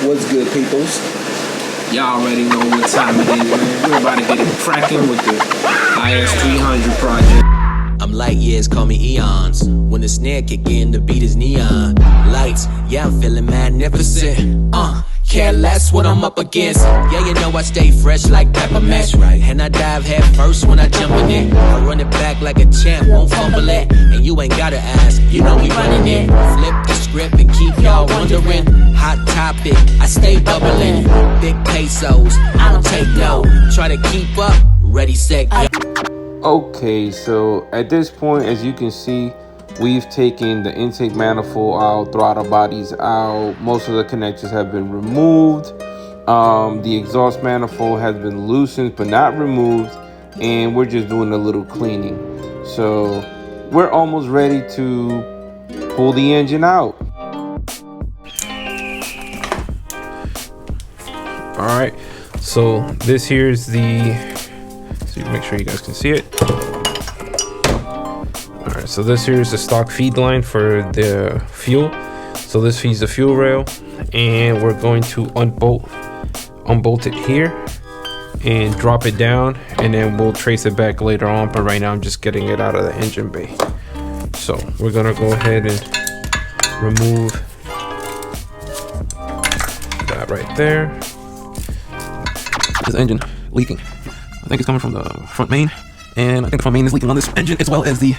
What's good, peoples? Y'all already know what time it is, man. We're about to get it cracking with the IS300 project. I'm light years, call me eons. When the snare kick in, the beat is neon. Lights, yeah, I'm feeling magnificent. Care less what I'm up against. Yeah, you know I stay fresh like peppermint. And I dive head first when I jump in it. I run it back like a champ, won't fumble it. And you ain't gotta ask, you know we running it. Flip the script and keep y'all wondering. Hot topic, I stay bubbling. Big pesos, I don't take no. Try to keep up, ready, set, go. Okay, so at this point, as you can see, we've taken the intake manifold out, throttle bodies out, most of the connectors have been removed. The exhaust manifold has been loosened but not removed, and we're just doing a little cleaning. So we're almost ready to pull the engine out. All right, so this here is the, so make sure you guys can see it. Alright, so this here is the stock feed line for the fuel. So this feeds the fuel rail, and we're going to unbolt it here and drop it down, and then we'll trace it back later on, but right now I'm just getting it out of the engine bay. So we're gonna go ahead and remove that right there. This engine leaking. I think it's coming from the front main, and I think the front main is leaking on this engine as well as the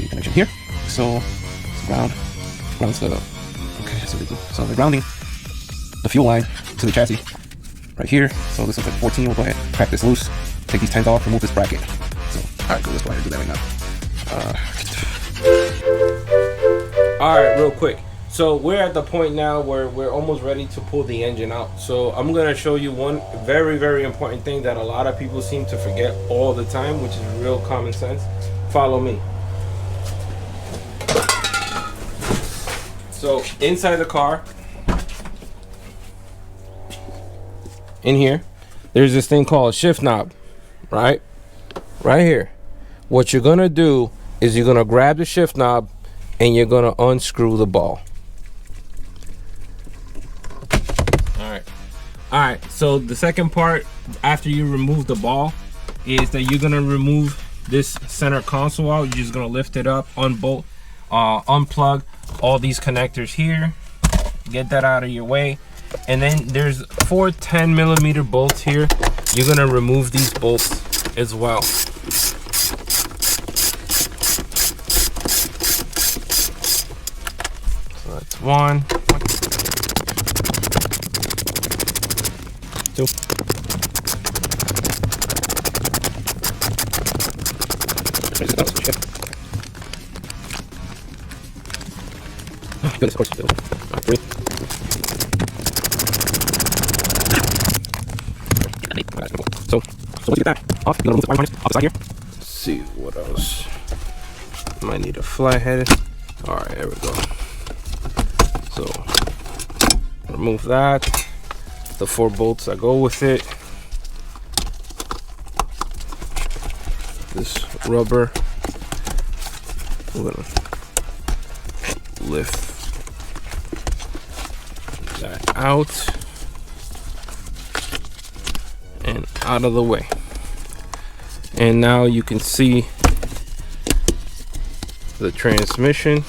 connection here. So it's grounds the, okay, so they're grounding the fuel line to the chassis right here. So this is at 14. We'll go ahead, crack this loose, take these 10s off, remove this bracket. So all right, cool, let's go ahead and do that right now. All right, real quick. So we're at the point now where we're almost ready to pull the engine out. So I'm gonna show you one very, very important thing that a lot of people seem to forget all the time, which is real common sense. Follow me. So inside the car, in here, there's this thing called a shift knob, right? Right here. What you're gonna do is you're gonna grab the shift knob and you're gonna unscrew the ball. All right, so the second part after you remove the ball is that you're gonna remove this center console out. You're just gonna lift it up, unbolt, unplug all these connectors here, get that out of your way. And then there's 4 10mm bolts here. You're gonna remove these bolts as well. So that's 1, 2. Goodness, of course. 3. So once you get that off, you're gonna remove the wire harness off the side here. Let's see what else. Might need a flathead. All right, there we go. So remove that. The 4 bolts that go with it. This rubber. We're gonna lift that out and out of the way. And now you can see the transmission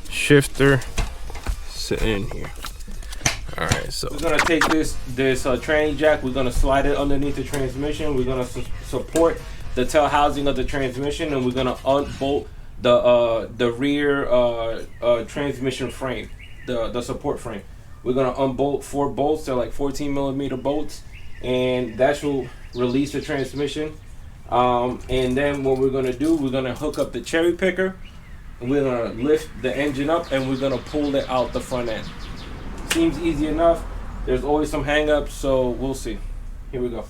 shifter sitting in here. All right, so we're gonna take this tranny jack, we're gonna slide it underneath the transmission, we're gonna support the tail housing of the transmission, and we're gonna unbolt the rear transmission frame, the support frame. We're gonna unbolt 4 bolts. They're like 14mm bolts, and that should release the transmission. And then what we're gonna do, we're gonna hook up the cherry picker, and we're gonna lift the engine up, and we're gonna pull it out the front end. Seems easy enough. There's always some hang-ups, so we'll see. Here we go.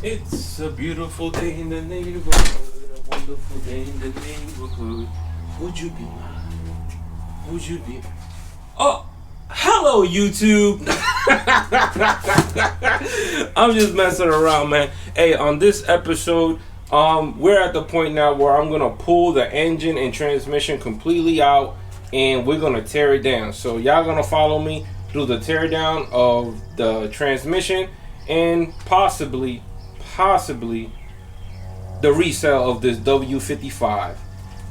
It's a beautiful day in the neighborhood, a wonderful day in the neighborhood. Would you be mine? Would you be? Oh, hello YouTube. I'm just messing around, man. Hey, on this episode, we're at the point now where I'm gonna pull the engine and transmission completely out, and we're gonna tear it down. So y'all gonna follow me through the tear down of the transmission and possibly the resale of this W55.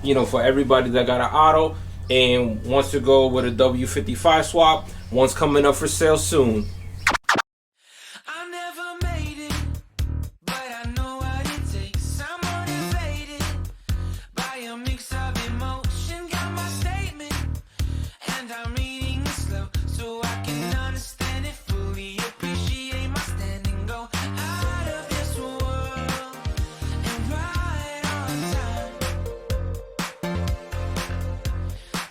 You know, for everybody that got an auto and wants to go with a W55 swap, one's coming up for sale soon. I never made it, but I know what it takes. I'm motivated by a mix of emotion. Got my statement, and I'm reading it slow so I can understand it fully. Appreciate my standing, go out of this world and right on time.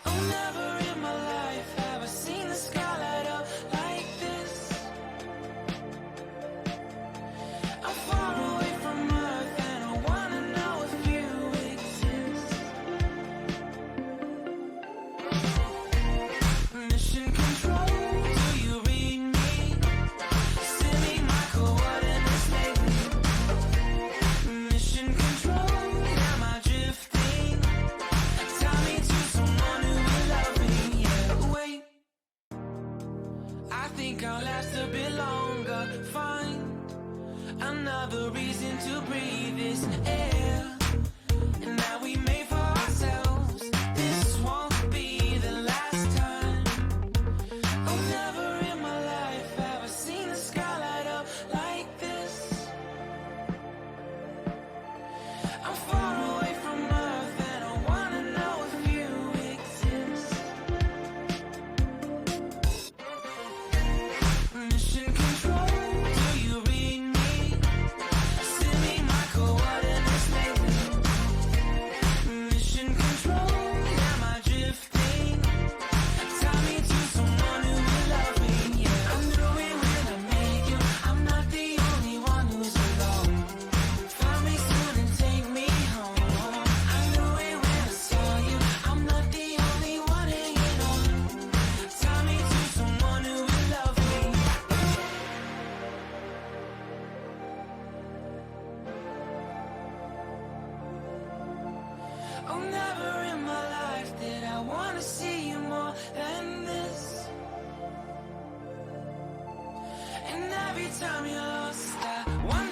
Oh, never in my life have I seen the sky light up like this. I'm far away from Earth and I wanna know if you exist. Mission control, do you read me? Send me my coordinates lately. Mission control, am I drifting? Tie me to someone who will love me. Yeah, wait, I think I'll last a bit longer. Find another reason to breathe this air. And now we made for ourselves. This won't be the last time. Oh, never in my life have I seen the sky light up like this. I'm far away from Earth and I wanna know if you exist. Mission control, do you read me? Send me my coordinates lately. Mission control, am I drifting? Tie me to someone who will love me. Yeah, I knew it when I met you. I'm not the only one who's alone. Find me soon and take me home. I knew it when I saw you. I'm not the only one hanging on. Tie me to someone who will love me. Oh, never in my life did I wanna see you more than this. And every time you're lost, I wonder